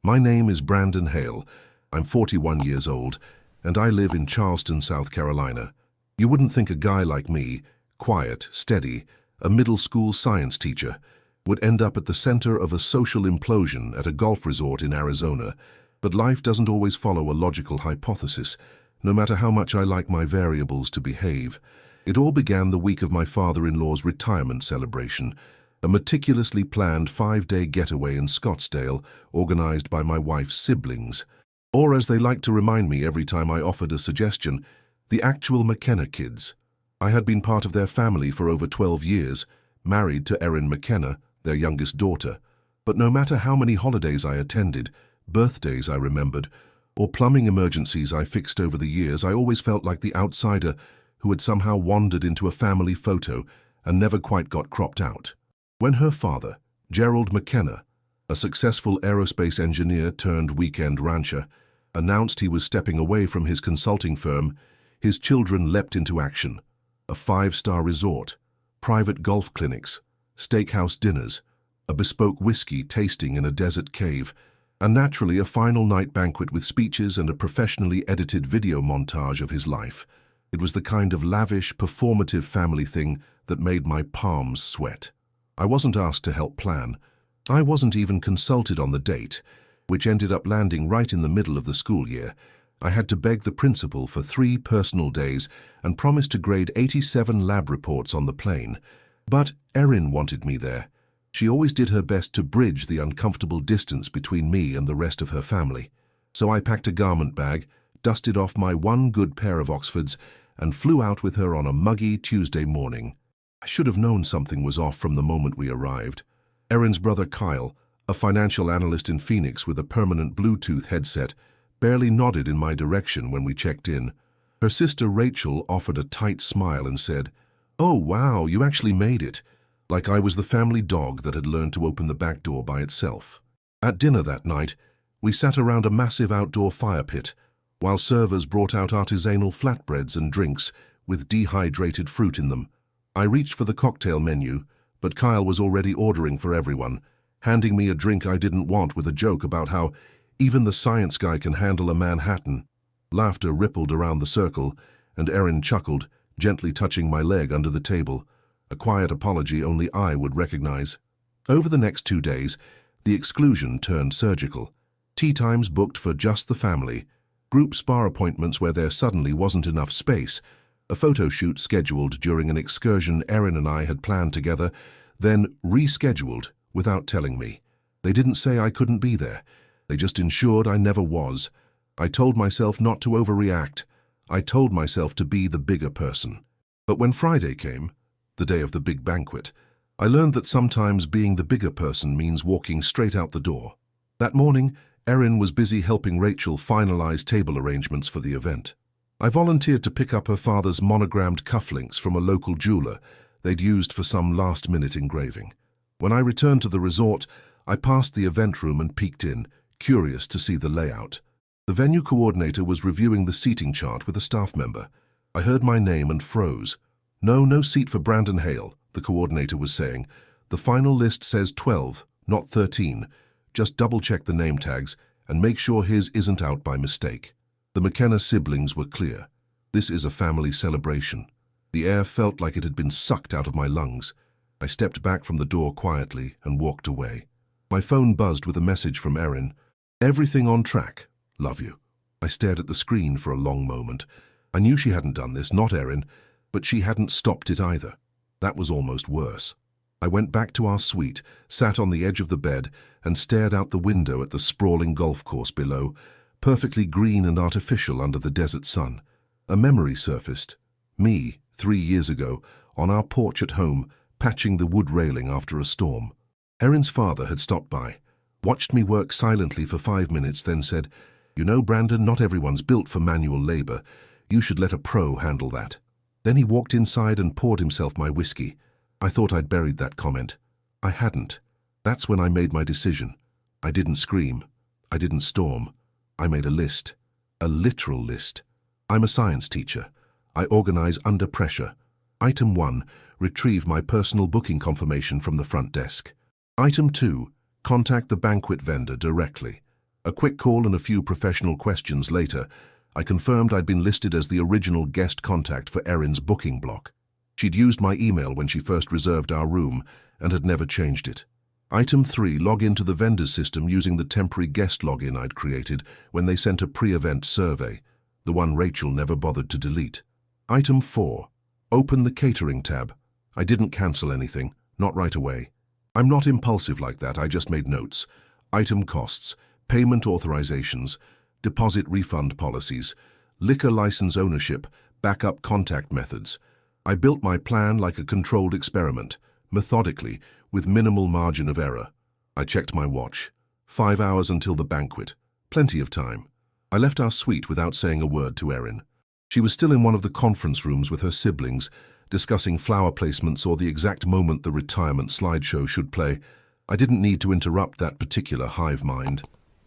My name is Brandon Hale. I'm 41 years old, and I live in Charleston, South Carolina. You wouldn't think a guy like me, quiet, steady, a middle school science teacher, would end up at the center of a social implosion at a golf resort in Arizona. But life doesn't always follow a logical hypothesis, no matter how much I like my variables to behave. It all began the week of my father-in-law's retirement celebration, a meticulously planned 5-day getaway in Scottsdale organized by my wife's siblings. Or, as they like to remind me every time I offered a suggestion, the actual McKenna kids. I had been part of their family for over 12 years, married to Erin McKenna, their youngest daughter. But no matter how many holidays I attended, birthdays I remembered, or plumbing emergencies I fixed over the years, I always felt like the outsider who had somehow wandered into a family photo and never quite got cropped out. When her father, Gerald McKenna, a successful aerospace engineer turned weekend rancher, announced he was stepping away from his consulting firm, his children leapt into action. A 5-star resort, private golf clinics, steakhouse dinners, a bespoke whiskey tasting in a desert cave, and naturally a final night banquet with speeches and a professionally edited video montage of his life. It was the kind of lavish, performative family thing that made my palms sweat. I wasn't asked to help plan. I wasn't even consulted on the date, which ended up landing right in the middle of the school year. I had to beg the principal for 3 personal days and promised to grade 87 lab reports on the plane. But Erin wanted me there. She always did her best to bridge the uncomfortable distance between me and the rest of her family. So I packed a garment bag, dusted off my one good pair of Oxfords, and flew out with her on a muggy Tuesday morning. I should have known something was off from the moment we arrived. Erin's brother Kyle, a financial analyst in Phoenix with a permanent Bluetooth headset, barely nodded in my direction when we checked in. Her sister Rachel offered a tight smile and said, "Oh wow, you actually made it," like I was the family dog that had learned to open the back door by itself. At dinner that night, we sat around a massive outdoor fire pit, while servers brought out artisanal flatbreads and drinks with dehydrated fruit in them. I reached for the cocktail menu, but Kyle was already ordering for everyone, handing me a drink I didn't want with a joke about how even the science guy can handle a Manhattan. Laughter rippled around the circle, and Erin chuckled, gently touching my leg under the table, a quiet apology only I would recognize. Over the next 2 days, the exclusion turned surgical. Tea times booked for just the family, group spa appointments where there suddenly wasn't enough space, a photo shoot scheduled during an excursion Erin and I had planned together, then rescheduled without telling me. They didn't say I couldn't be there. They just ensured I never was. I told myself not to overreact. I told myself to be the bigger person. But when Friday came, the day of the big banquet, I learned that sometimes being the bigger person means walking straight out the door. That morning, Erin was busy helping Rachel finalize table arrangements for the event. I volunteered to pick up her father's monogrammed cufflinks from a local jeweler they'd used for some last-minute engraving. When I returned to the resort, I passed the event room and peeked in, curious to see the layout. The venue coordinator was reviewing the seating chart with a staff member. I heard my name and froze. No seat for Brandon Hale, the coordinator was saying. The final list says 12, not 13. Just double-check the name tags and make sure his isn't out by mistake. The McKenna siblings were clear. This is a family celebration. The air felt like it had been sucked out of my lungs. I stepped back from the door quietly and walked away. My phone buzzed with a message from Erin. "Everything on track. Love you." I stared at the screen for a long moment. I knew she hadn't done this, not Erin, but she hadn't stopped it either. That was almost worse. I went back to our suite, sat on the edge of the bed, and stared out the window at the sprawling golf course below, perfectly green and artificial under the desert sun. A memory surfaced. Me, 3 years ago, on our porch at home, patching the wood railing after a storm. Erin's father had stopped by, watched me work silently for 5 minutes, then said, "You know, Brandon, not everyone's built for manual labor. You should let a pro handle that." Then he walked inside and poured himself my whiskey. I thought I'd buried that comment. I hadn't. That's when I made my decision. I didn't scream. I didn't storm. I made a list. A literal list. I'm a science teacher. I organize under pressure. Item 1, retrieve my personal booking confirmation from the front desk. Item 2, contact the banquet vendor directly. A quick call and a few professional questions later, I confirmed I'd been listed as the original guest contact for Erin's booking block. She'd used my email when she first reserved our room and had never changed it. Item 3, log into the vendor's system using the temporary guest login I'd created when they sent a pre-event survey, the one Rachel never bothered to delete. Item 4, open the catering tab. I didn't cancel anything, not right away. I'm not impulsive like that, I just made notes. Item costs, payment authorizations, deposit refund policies, liquor license ownership, backup contact methods. I built my plan like a controlled experiment, methodically, with minimal margin of error. I checked my watch. 5 hours until the banquet. Plenty of time. I left our suite without saying a word to Erin. She was still in one of the conference rooms with her siblings, discussing flower placements or the exact moment the retirement slideshow should play. I didn't need to interrupt that particular hive mind.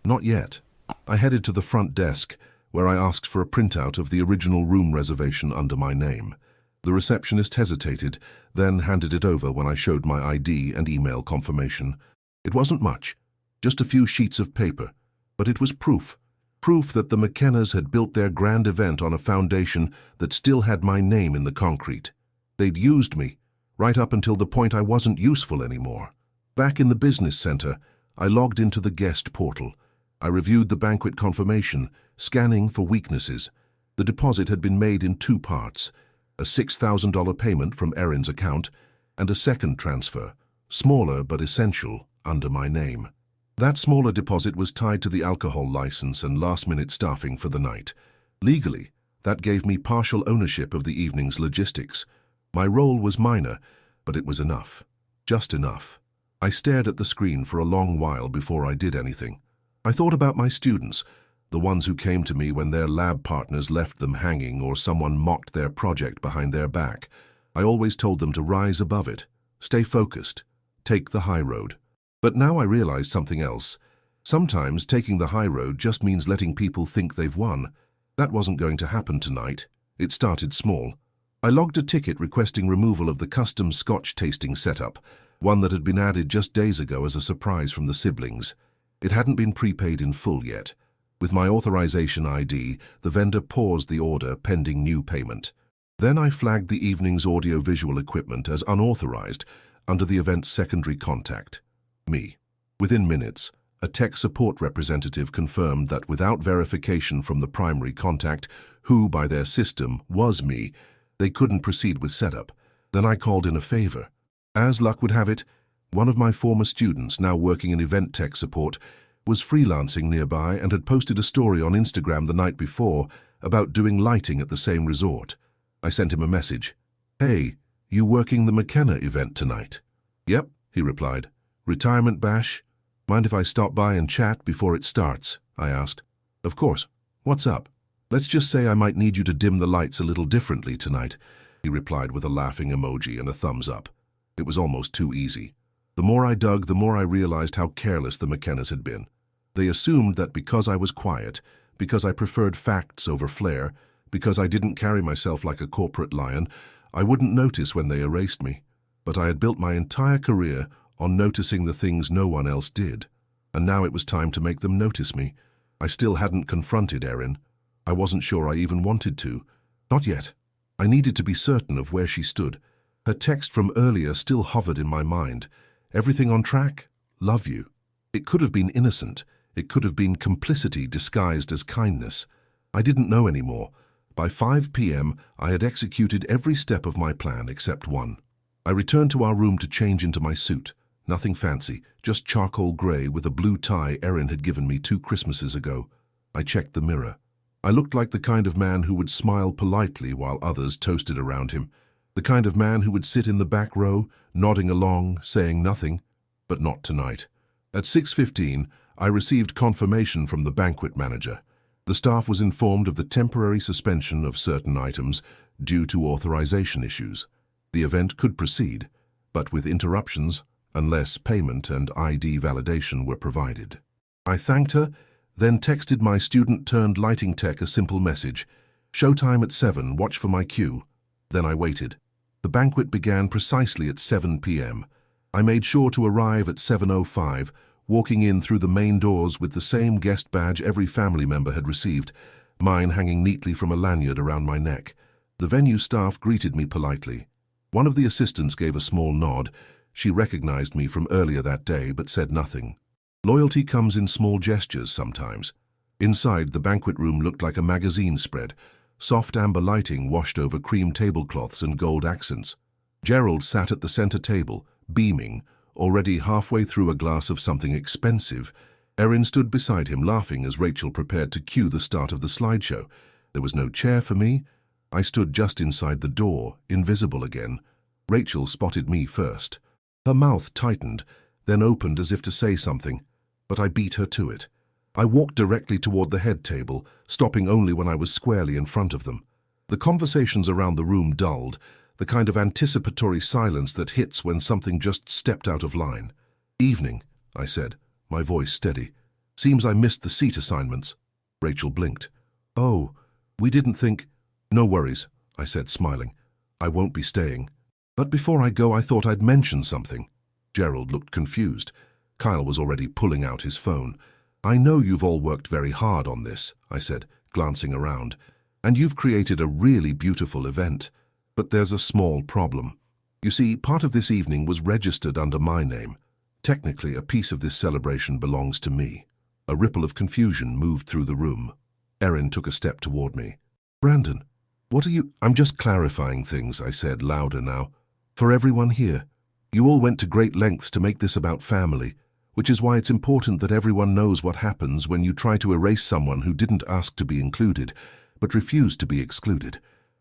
Not yet. I headed to the front desk, where I asked for a printout of the original room reservation under my name. The receptionist hesitated, then handed it over when I showed my ID and email confirmation. It wasn't much, just a few sheets of paper, but it was proof. Proof that the McKennas had built their grand event on a foundation that still had my name in the concrete. They'd used me, right up until the point I wasn't useful anymore. Back in the business center, I logged into the guest portal. I reviewed the banquet confirmation, scanning for weaknesses. The deposit had been made in 2 parts, a $6,000 payment from Erin's account and a second transfer, smaller but essential, under my name. That smaller deposit was tied to the alcohol license and last-minute staffing for the night. Legally, that gave me partial ownership of the evening's logistics. My role was minor, but it was enough. Just enough. I stared at the screen for a long while before I did anything. I thought about my students, the ones who came to me when their lab partners left them hanging or someone mocked their project behind their back. I always told them to rise above it, stay focused, take the high road. But now I realized something else. Sometimes taking the high road just means letting people think they've won. That wasn't going to happen tonight. It started small. I logged a ticket requesting removal of the custom Scotch tasting setup, one that had been added just days ago as a surprise from the siblings. It hadn't been prepaid in full yet. With my authorization ID, the vendor paused the order pending new payment. Then I flagged the evening's audio-visual equipment as unauthorized under the event's secondary contact, me. Within minutes, a tech support representative confirmed that without verification from the primary contact, who by their system was me, they couldn't proceed with setup. Then I called in a favor. As luck would have it, one of my former students, now working in event tech support, was freelancing nearby and had posted a story on Instagram the night before about doing lighting at the same resort. I sent him a message. "Hey, you working the McKenna event tonight?" "Yep," he replied. "Retirement bash? Mind if I stop by and chat before it starts?" I asked. "Of course. What's up?" "Let's just say I might need you to dim the lights a little differently tonight," he replied with a laughing emoji and a thumbs up. It was almost too easy. The more I dug, the more I realized how careless the McKennas had been. They assumed that because I was quiet, because I preferred facts over flair, because I didn't carry myself like a corporate lion, I wouldn't notice when they erased me. But I had built my entire career on noticing the things no one else did, and now it was time to make them notice me. I still hadn't confronted Erin. I wasn't sure I even wanted to. Not yet. I needed to be certain of where she stood. Her text from earlier still hovered in my mind. Everything on track? Love you. It could have been innocent. It could have been complicity disguised as kindness. I didn't know anymore. By 5 p.m., I had executed every step of my plan except one. I returned to our room to change into my suit. Nothing fancy, just charcoal gray with a blue tie Erin had given me 2 Christmases ago. I checked the mirror. I looked like the kind of man who would smile politely while others toasted around him. The kind of man who would sit in the back row, nodding along, saying nothing. But not tonight. At 6:15, I received confirmation from the banquet manager. The staff was informed of the temporary suspension of certain items due to authorization issues. The event could proceed, but with interruptions, unless payment and ID validation were provided. I thanked her, then texted my student-turned-lighting tech a simple message. "Showtime at 7, watch for my cue." Then I waited. The banquet began precisely at 7 p.m. I made sure to arrive at 7:05, walking in through the main doors with the same guest badge every family member had received, mine hanging neatly from a lanyard around my neck. The venue staff greeted me politely. One of the assistants gave a small nod. She recognized me from earlier that day but said nothing. Loyalty comes in small gestures sometimes. Inside, the banquet room looked like a magazine spread. Soft amber lighting washed over cream tablecloths and gold accents. Gerald sat at the center table, beaming, already halfway through a glass of something expensive. Erin stood beside him, laughing as Rachel prepared to cue the start of the slideshow. There was no chair for me. I stood just inside the door, invisible again. Rachel spotted me first. Her mouth tightened, then opened as if to say something, but I beat her to it. I walked directly toward the head table, stopping only when I was squarely in front of them. The conversations around the room dulled, the kind of anticipatory silence that hits when something just stepped out of line. "Evening," I said, my voice steady. "Seems I missed the seat assignments." Rachel blinked. "Oh, we didn't think—" "No worries," I said, smiling. "I won't be staying. But before I go, I thought I'd mention something." Gerald looked confused. Kyle was already pulling out his phone. "I know you've all worked very hard on this," I said, glancing around, "and you've created a really beautiful event. But there's a small problem. You see, part of this evening was registered under my name. Technically, a piece of this celebration belongs to me." A ripple of confusion moved through the room. Erin took a step toward me. "Brandon, what are you—" "I'm just clarifying things," I said, louder now. "For everyone here. You all went to great lengths to make this about family, which is why it's important that everyone knows what happens when you try to erase someone who didn't ask to be included, but refused to be excluded."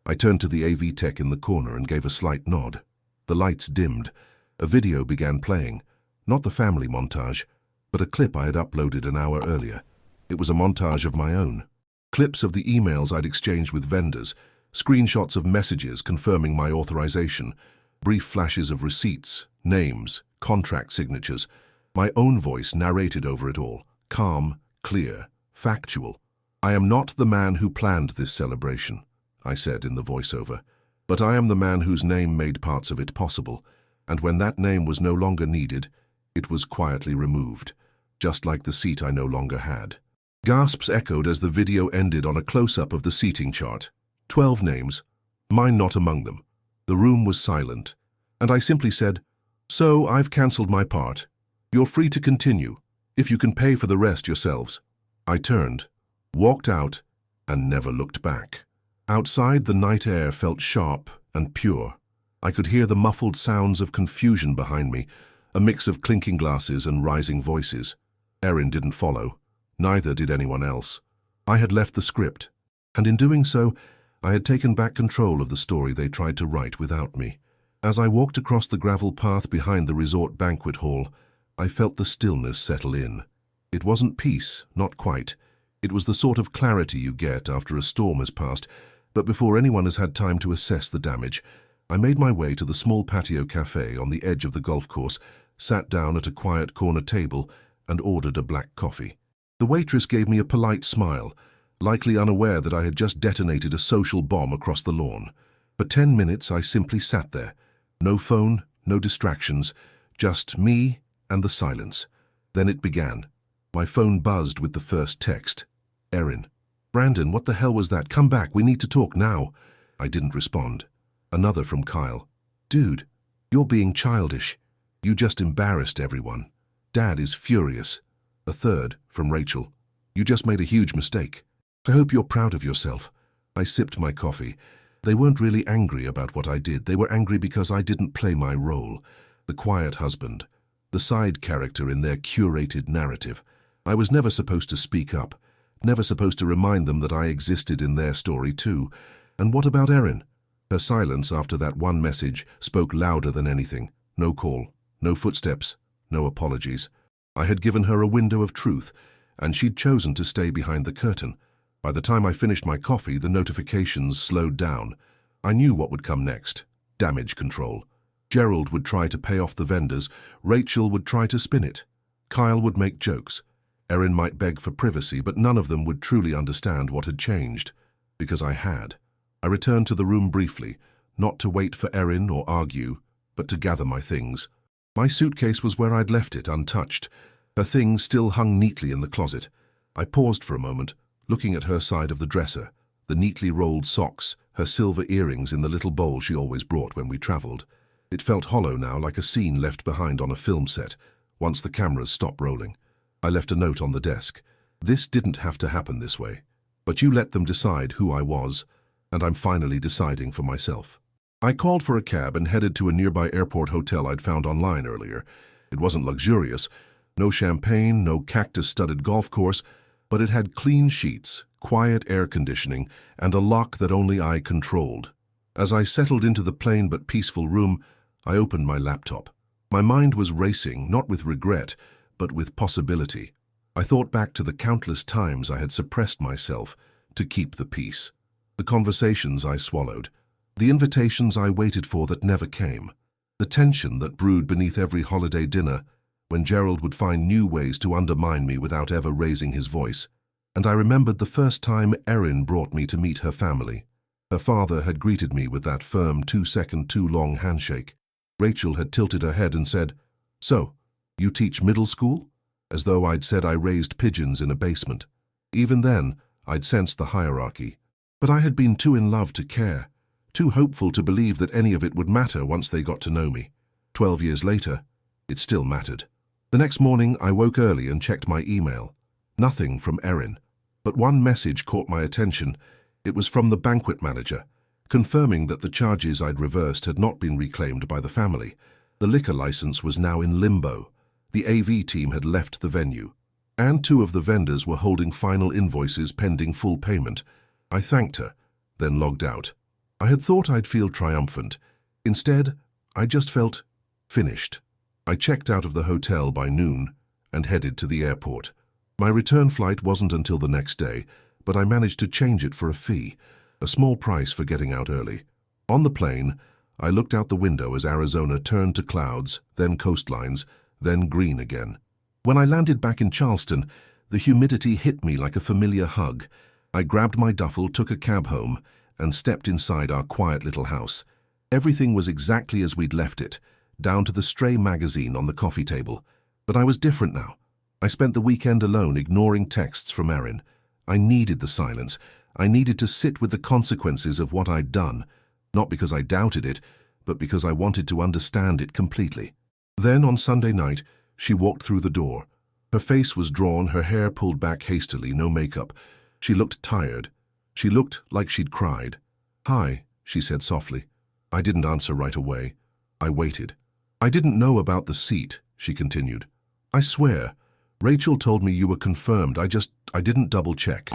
I turned to the AV tech in the corner and gave a slight nod. The lights dimmed. A video began playing. Not the family montage, but a clip I had uploaded an hour earlier. It was a montage of my own. Clips of the emails I'd exchanged with vendors, screenshots of messages confirming my authorization, brief flashes of receipts, names, contract signatures. My own voice narrated over it all, calm, clear, factual. "I am not the man who planned this celebration," I said in the voiceover, "but I am the man whose name made parts of it possible, and when that name was no longer needed, it was quietly removed, just like the seat I no longer had." Gasps echoed as the video ended on a close-up of the seating chart. 12 names, mine not among them. The room was silent, and I simply said, "So I've cancelled my part. You're free to continue, if you can pay for the rest yourselves." I turned, walked out, and never looked back. Outside, the night air felt sharp and pure. I could hear the muffled sounds of confusion behind me, a mix of clinking glasses and rising voices. Erin didn't follow. Neither did anyone else. I had left the script, and in doing so, I had taken back control of the story they tried to write without me. As I walked across the gravel path behind the resort banquet hall, I felt the stillness settle in. It wasn't peace, not quite. It was the sort of clarity you get after a storm has passed, but before anyone has had time to assess the damage. I made my way to the small patio cafe on the edge of the golf course, sat down at a quiet corner table, and ordered a black coffee. The waitress gave me a polite smile, likely unaware that I had just detonated a social bomb across the lawn. For 10 minutes I simply sat there. No phone, no distractions, just me and the silence. Then it began. My phone buzzed with the first text. "Erin. Brandon, what the hell was that? Come back, we need to talk now." I didn't respond. Another from Kyle. "Dude, you're being childish. You just embarrassed everyone. Dad is furious." A third from Rachel. "You just made a huge mistake. I hope you're proud of yourself." I sipped my coffee. They weren't really angry about what I did. They were angry because I didn't play my role. The quiet husband. The side character in their curated narrative. I was never supposed to speak up. Never supposed to remind them that I existed in their story too. And what about Erin? Her silence after that one message spoke louder than anything. No call, no footsteps, no apologies. I had given her a window of truth, and she'd chosen to stay behind the curtain. By the time I finished my coffee, the notifications slowed down. I knew what would come next. Damage control. Gerald would try to pay off the vendors. Rachel would try to spin it. Kyle would make jokes. Erin might beg for privacy, but none of them would truly understand what had changed. Because I had. I returned to the room briefly, not to wait for Erin or argue, but to gather my things. My suitcase was where I'd left it, untouched. Her things still hung neatly in the closet. I paused for a moment, looking at her side of the dresser, the neatly rolled socks, her silver earrings in the little bowl she always brought when we traveled. It felt hollow now, like a scene left behind on a film set, once the cameras stopped rolling. I left a note on the desk. This didn't have to happen this way, but you let them decide who I was, and I'm finally deciding for myself. I called for a cab and headed to a nearby airport hotel I'd found online earlier. It wasn't luxurious, no champagne, no cactus-studded golf course, but it had clean sheets, quiet air conditioning, and a lock that only I controlled. As I settled into the plain but peaceful room, I opened my laptop. My mind was racing, not with regret, but with possibility. I thought back to the countless times I had suppressed myself to keep the peace. The conversations I swallowed, the invitations I waited for that never came, the tension that brewed beneath every holiday dinner when Gerald would find new ways to undermine me without ever raising his voice. And I remembered the first time Erin brought me to meet her family. Her father had greeted me with that firm 2-second too long handshake. Rachel had tilted her head and said, "So, you teach middle school?" As though I'd said I raised pigeons in a basement. Even then, I'd sensed the hierarchy. But I had been too in love to care, too hopeful to believe that any of it would matter once they got to know me. 12 years later, it still mattered. The next morning, I woke early and checked my email. Nothing from Erin. But one message caught my attention. It was from the banquet manager, confirming that the charges I'd reversed had not been reclaimed by the family. The liquor license was now in limbo. The AV team had left the venue, and 2 of the vendors were holding final invoices pending full payment. I thanked her, then logged out. I had thought I'd feel triumphant. Instead, I just felt finished. I checked out of the hotel by noon and headed to the airport. My return flight wasn't until the next day, but I managed to change it for a fee, a small price for getting out early. On the plane, I looked out the window as Arizona turned to clouds, then coastlines, then green again. When I landed back in Charleston, the humidity hit me like a familiar hug. I grabbed my duffel, took a cab home, and stepped inside our quiet little house. Everything was exactly as we'd left it, down to the stray magazine on the coffee table. But I was different now. I spent the weekend alone, ignoring texts from Erin. I needed the silence. I needed to sit with the consequences of what I'd done, not because I doubted it, but because I wanted to understand it completely. Then, on Sunday night, she walked through the door. Her face was drawn, her hair pulled back hastily, no makeup. She looked tired. She looked like she'd cried. "Hi," she said softly. I didn't answer right away. I waited. "I didn't know about the seat," she continued. "I swear, Rachel told me you were confirmed. I didn't double-check."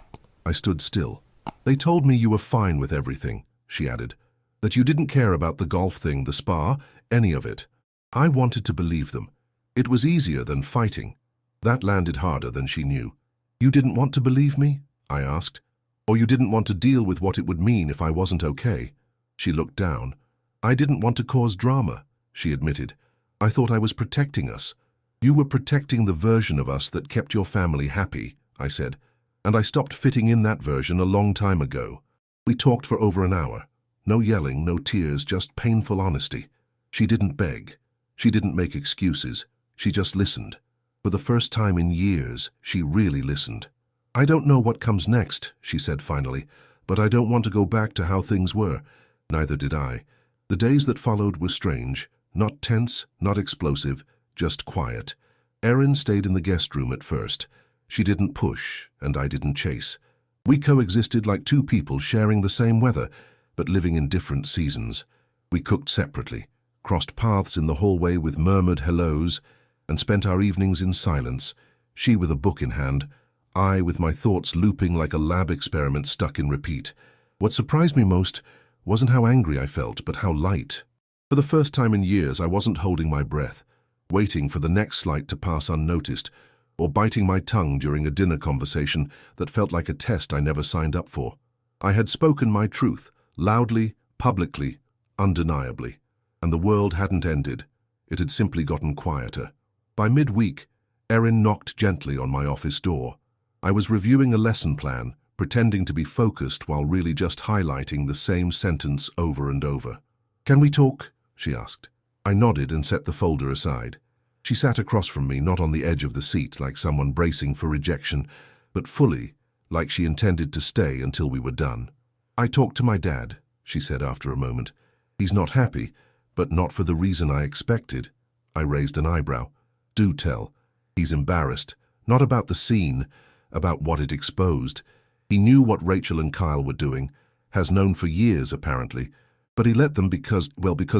I stood still. "They told me you were fine with everything," she added. "That you didn't care about the golf thing, the spa, any of it." I wanted to believe them. It was easier than fighting. That landed harder than she knew. "You didn't want to believe me?" I asked. "Or you didn't want to deal with what it would mean if I wasn't okay?" She looked down. "I didn't want to cause drama," she admitted. "I thought I was protecting us." "You were protecting the version of us that kept your family happy," I said. "And I stopped fitting in that version a long time ago." We talked for over an hour. No yelling, no tears, just painful honesty. She didn't beg. She didn't make excuses. She just listened. For the first time in years, she really listened. "I don't know what comes next," she said finally, "but I don't want to go back to how things were." Neither did I. The days that followed were strange, not tense, not explosive, just quiet. Erin stayed in the guest room at first. She didn't push, and I didn't chase. We coexisted like 2 people sharing the same weather, but living in different seasons. We cooked separately, crossed paths in the hallway with murmured hellos, and spent our evenings in silence, she with a book in hand, I with my thoughts looping like a lab experiment stuck in repeat. What surprised me most wasn't how angry I felt, but how light. For the first time in years, I wasn't holding my breath, waiting for the next slight to pass unnoticed, or biting my tongue during a dinner conversation that felt like a test I never signed up for. I had spoken my truth, loudly, publicly, undeniably. And the world hadn't ended. It had simply gotten quieter. By midweek, Erin knocked gently on my office door. I was reviewing a lesson plan, pretending to be focused while really just highlighting the same sentence over and over. "Can we talk?" she asked. I nodded and set the folder aside. She sat across from me, not on the edge of the seat like someone bracing for rejection, but fully, like she intended to stay until we were done. "I talked to my dad," she said after a moment. "He's not happy, but not for the reason I expected." I raised an eyebrow. "Do tell." "He's embarrassed. Not about the scene, about what it exposed. He knew what Rachel and Kyle were doing, has known for years apparently, but he let them because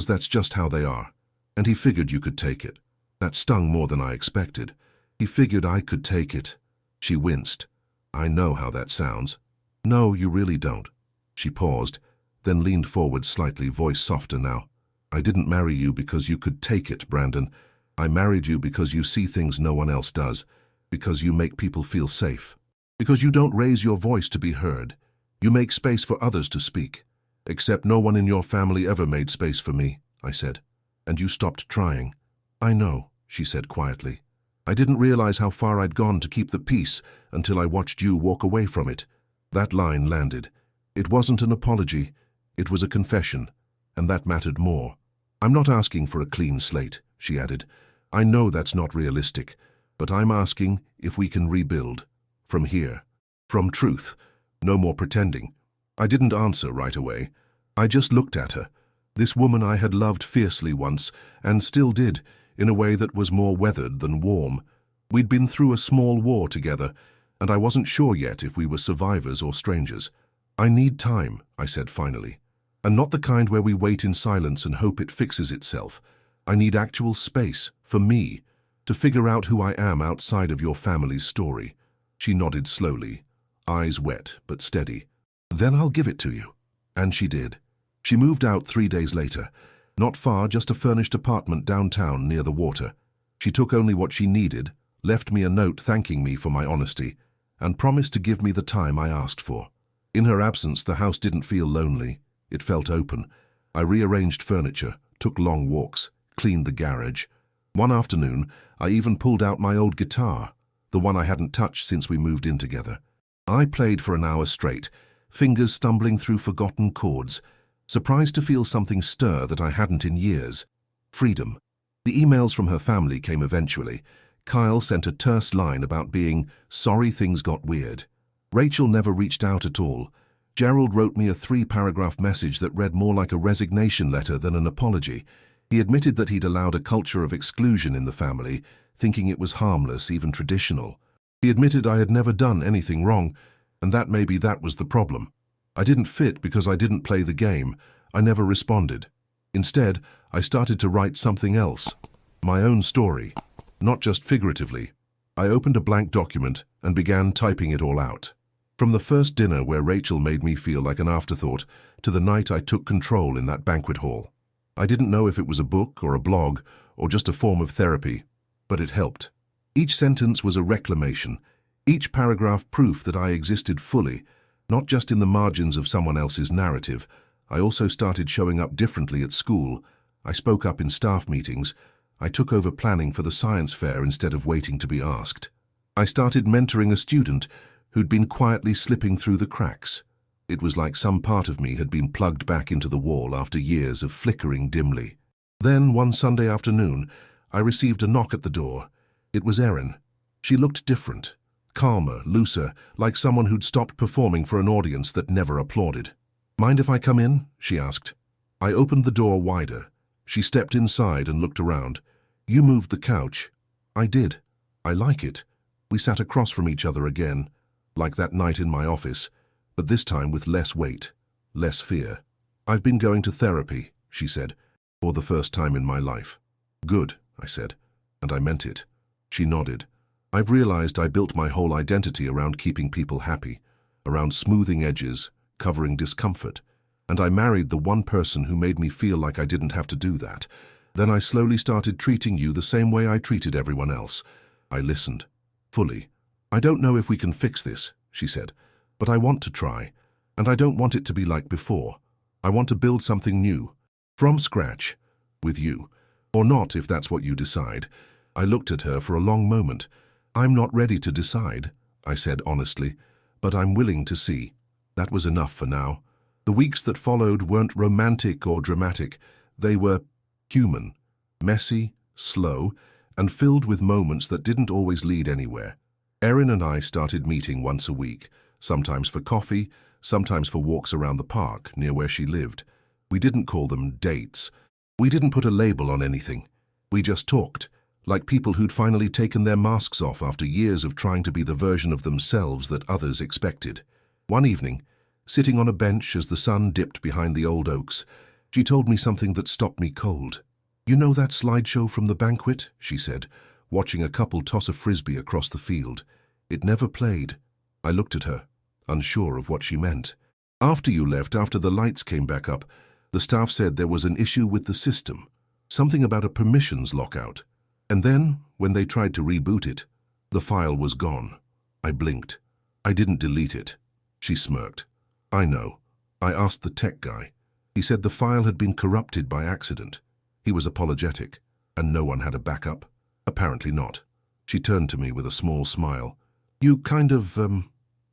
that's just how they are. And he figured you could take it." That stung more than I expected. He figured I could take it. She winced. "I know how that sounds." "No, you really don't." She paused, then leaned forward slightly, voice softer now. "I didn't marry you because you could take it, Brandon. I married you because you see things no one else does, because you make people feel safe, because you don't raise your voice to be heard. You make space for others to speak. Except no one in your family ever made space for me," I said. "And you stopped trying." "I know," she said quietly. "I didn't realize how far I'd gone to keep the peace until I watched you walk away from it." That line landed. It wasn't an apology. It was a confession, and that mattered more. "I'm not asking for a clean slate," she added. "I know that's not realistic, but I'm asking if we can rebuild. From here. From truth. No more pretending." I didn't answer right away. I just looked at her. This woman I had loved fiercely once, and still did, in a way that was more weathered than warm. We'd been through a small war together, and I wasn't sure yet if we were survivors or strangers. "I need time," I said finally. "And not the kind where we wait in silence and hope it fixes itself. I need actual space, for me, to figure out who I am outside of your family's story." She nodded slowly, eyes wet but steady. "Then I'll give it to you." And she did. She moved out 3 days later. Not far, just a furnished apartment downtown near the water. She took only what she needed, left me a note thanking me for my honesty, and promised to give me the time I asked for. In her absence, the house didn't feel lonely. It felt open. I rearranged furniture, took long walks, cleaned the garage. One afternoon, I even pulled out my old guitar, the one I hadn't touched since we moved in together. I played for an hour straight, fingers stumbling through forgotten chords, surprised to feel something stir that I hadn't in years. Freedom. The emails from her family came eventually. Kyle sent a terse line about being sorry things got weird. Rachel never reached out at all. Gerald wrote me a 3-paragraph message that read more like a resignation letter than an apology. He admitted that he'd allowed a culture of exclusion in the family, thinking it was harmless, even traditional. He admitted I had never done anything wrong, and that maybe that was the problem. I didn't fit because I didn't play the game. I never responded. Instead, I started to write something else. My own story. Not just figuratively. I opened a blank document and began typing it all out. From the first dinner where Rachel made me feel like an afterthought to the night I took control in that banquet hall. I didn't know if it was a book or a blog or just a form of therapy, but it helped. Each sentence was a reclamation, each paragraph proof that I existed fully, not just in the margins of someone else's narrative. I also started showing up differently at school. I spoke up in staff meetings. I took over planning for the science fair instead of waiting to be asked. I started mentoring a student who'd been quietly slipping through the cracks. It was like some part of me had been plugged back into the wall after years of flickering dimly. Then, one Sunday afternoon, I received a knock at the door. It was Erin. She looked different. Calmer, looser, like someone who'd stopped performing for an audience that never applauded. "Mind if I come in?" she asked. I opened the door wider. She stepped inside and looked around. "You moved the couch." "I did. I like it." We sat across from each other again, like that night in my office, but this time with less weight, less fear. "I've been going to therapy," she said, "for the first time in my life." "Good," I said, and I meant it. She nodded. "I've realized I built my whole identity around keeping people happy, around smoothing edges, covering discomfort, and I married the one person who made me feel like I didn't have to do that. Then I slowly started treating you the same way I treated everyone else." I listened, fully. "I don't know if we can fix this," she said, "but I want to try, and I don't want it to be like before. I want to build something new, from scratch, with you. Or not, if that's what you decide." I looked at her for a long moment. "I'm not ready to decide," I said honestly, "but I'm willing to see." That was enough for now. The weeks that followed weren't romantic or dramatic. They were human, messy, slow, and filled with moments that didn't always lead anywhere. Erin and I started meeting once a week, sometimes for coffee, sometimes for walks around the park near where she lived. We didn't call them dates. We didn't put a label on anything. We just talked, like people who'd finally taken their masks off after years of trying to be the version of themselves that others expected. One evening, sitting on a bench as the sun dipped behind the old oaks, she told me something that stopped me cold. "You know that slideshow from the banquet?" she said, watching a couple toss a frisbee across the field. "It never played." I looked at her, unsure of what she meant. "After you left, after the lights came back up, the staff said there was an issue with the system, something about a permissions lockout. And then, when they tried to reboot it, the file was gone." I blinked. "I didn't delete it." She smirked. "I know. I asked the tech guy. He said the file had been corrupted by accident. He was apologetic, and no one had a backup. Apparently not." She turned to me with a small smile. "You kind of,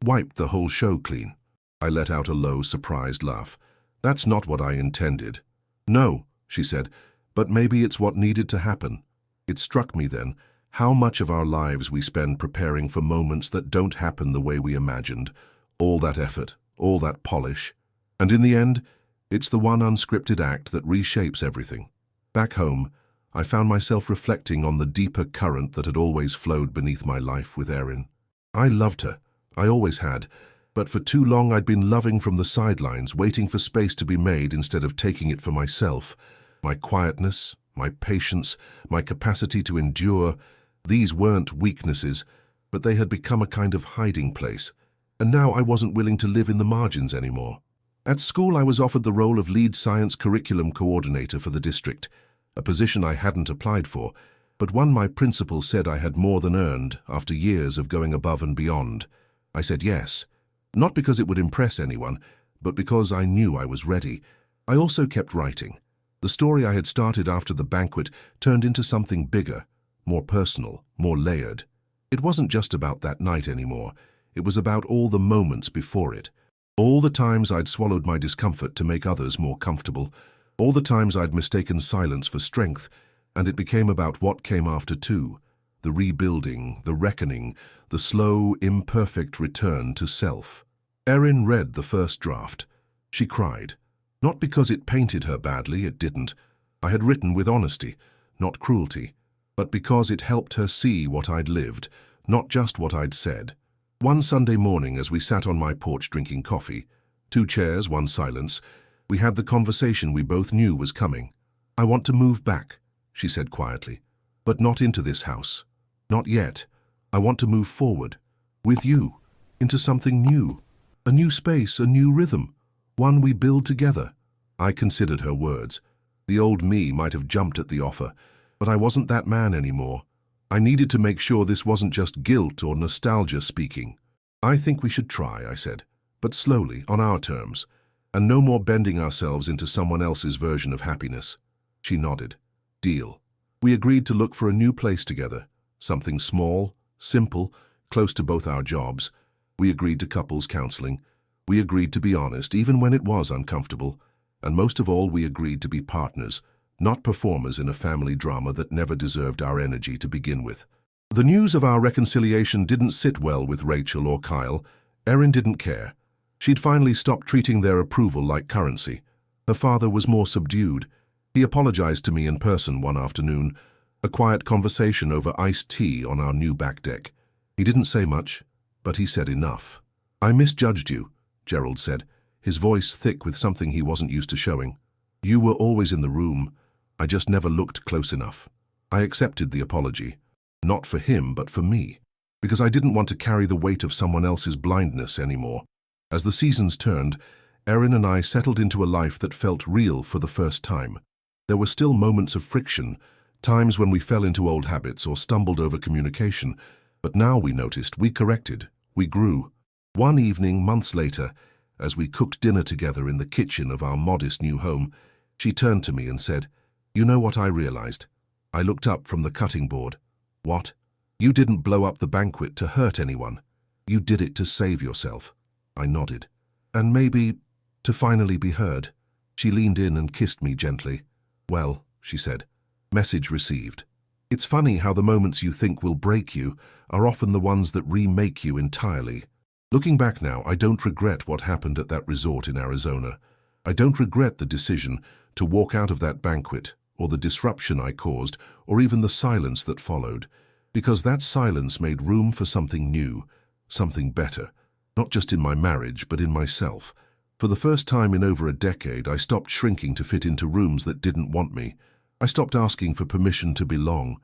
wiped the whole show clean." I let out a low, surprised laugh. "That's not what I intended." "No," she said, "but maybe it's what needed to happen." It struck me then how much of our lives we spend preparing for moments that don't happen the way we imagined. All that effort, all that polish. And in the end, it's the one unscripted act that reshapes everything. Back home, I found myself reflecting on the deeper current that had always flowed beneath my life with Erin. I loved her. I always had. But for too long I'd been loving from the sidelines, waiting for space to be made instead of taking it for myself. My quietness, my patience, my capacity to endure, these weren't weaknesses, but they had become a kind of hiding place. And now I wasn't willing to live in the margins anymore. At school I was offered the role of lead science curriculum coordinator for the district, a position I hadn't applied for, but one my principal said I had more than earned after years of going above and beyond. I said yes, not because it would impress anyone, but because I knew I was ready. I also kept writing. The story I had started after the banquet turned into something bigger, more personal, more layered. It wasn't just about that night anymore. It was about all the moments before it. All the times I'd swallowed my discomfort to make others more comfortable. All the times I'd mistaken silence for strength. And it became about what came after too. The rebuilding, the reckoning, the slow, imperfect return to self. Erin read the first draft. She cried. Not because it painted her badly, it didn't. I had written with honesty, not cruelty, but because it helped her see what I'd lived, not just what I'd said. One Sunday morning, as we sat on my porch drinking coffee, 2 chairs, 1 silence, we had the conversation we both knew was coming. "I want to move back," she said quietly, "but not into this house. Not yet. I want to move forward, with you, into something new. A new space, a new rhythm, one we build together." I considered her words. The old me might have jumped at the offer, but I wasn't that man anymore. I needed to make sure this wasn't just guilt or nostalgia speaking. "I think we should try," I said, "but slowly, on our terms, and no more bending ourselves into someone else's version of happiness." She nodded. "Deal." We agreed to look for a new place together, something small, simple, close to both our jobs. We agreed to couples counseling. We agreed to be honest, even when it was uncomfortable. And most of all, we agreed to be partners, not performers in a family drama that never deserved our energy to begin with. The news of our reconciliation didn't sit well with Rachel or Kyle. Erin didn't care. She'd finally stopped treating their approval like currency. Her father was more subdued. He apologized to me in person one afternoon, a quiet conversation over iced tea on our new back deck. He didn't say much, but he said enough. "I misjudged you," Gerald said, his voice thick with something he wasn't used to showing. "You were always in the room. I just never looked close enough." I accepted the apology, not for him, but for me, because I didn't want to carry the weight of someone else's blindness anymore. As the seasons turned, Erin and I settled into a life that felt real for the first time. There were still moments of friction, times when we fell into old habits or stumbled over communication, but now we noticed, we corrected, we grew. One evening, months later, as we cooked dinner together in the kitchen of our modest new home, she turned to me and said, "You know what I realized?" I looked up from the cutting board. "What?" "You didn't blow up the banquet to hurt anyone. You did it to save yourself." I nodded. "And maybe to finally be heard." She leaned in and kissed me gently. "Well," she said, "message received." It's funny how the moments you think will break you are often the ones that remake you entirely. Looking back now, I don't regret what happened at that resort in Arizona. I don't regret the decision to walk out of that banquet, or the disruption I caused, or even the silence that followed, because that silence made room for something new, something better, not just in my marriage, but in myself. For the first time in over a decade, I stopped shrinking to fit into rooms that didn't want me. I stopped asking for permission to belong.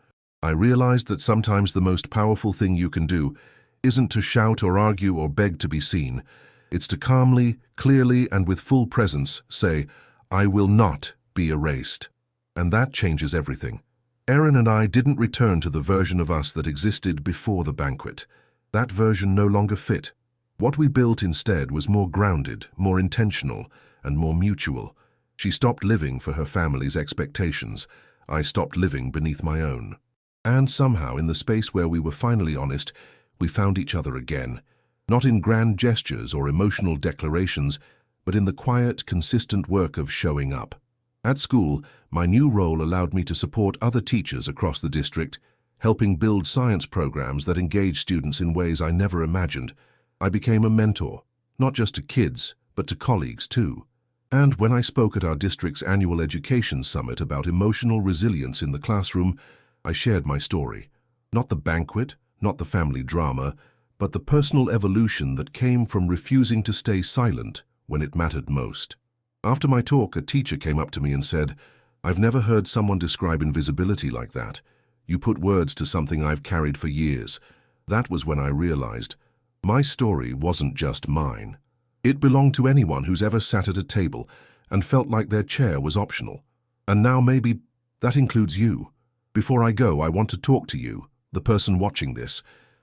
I realized that sometimes the most powerful thing you can do isn't to shout or argue or beg to be seen. It's to calmly, clearly, and with full presence say, "I will not be erased." And that changes everything. Erin and I didn't return to the version of us that existed before the banquet. That version no longer fit. What we built instead was more grounded, more intentional, and more mutual. She stopped living for her family's expectations. I stopped living beneath my own. And somehow, in the space where we were finally honest, we found each other again. Not in grand gestures or emotional declarations, but in the quiet, consistent work of showing up. At school, my new role allowed me to support other teachers across the district, helping build science programs that engage students in ways I never imagined. I became a mentor, not just to kids, but to colleagues too. And when I spoke at our district's annual education summit about emotional resilience in the classroom, I shared my story. Not the banquet, not the family drama, but the personal evolution that came from refusing to stay silent when it mattered most. After my talk, a teacher came up to me and said, "I've never heard someone describe invisibility like that. You put words to something I've carried for years." That was when I realized my story wasn't just mine. It belonged to anyone who's ever sat at a table and felt like their chair was optional. And now maybe that includes you. Before I go, I want to talk to you, the person watching this.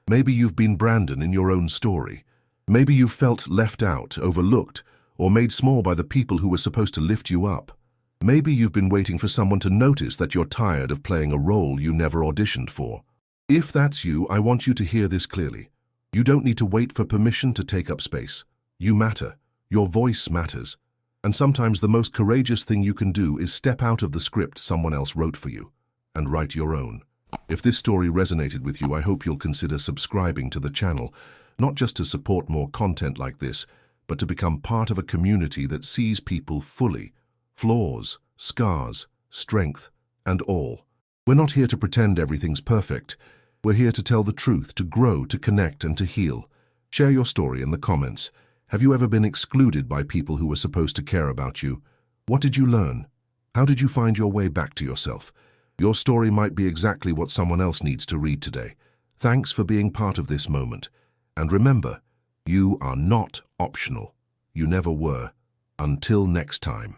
Maybe you've been Brandon in your own story. Maybe you've felt left out, overlooked, or made small by the people who were supposed to lift you up. Maybe you've been waiting for someone to notice that you're tired of playing a role you never auditioned for. If that's you, I want you to hear this clearly. You don't need to wait for permission to take up space. You matter. Your voice matters. And sometimes the most courageous thing you can do is step out of the script someone else wrote for you and write your own. If this story resonated with you, I hope you'll consider subscribing to the channel, not just to support more content like this, but to become part of a community that sees people fully, flaws, scars, strength, and all. We're not here to pretend everything's perfect. We're here to tell the truth, to grow, to connect, and to heal. Share your story in the comments. Have you ever been excluded by people who were supposed to care about you? What did you learn? How did you find your way back to yourself? Your story might be exactly what someone else needs to read today. Thanks for being part of this moment. And remember, you are not optional. You never were. Until next time.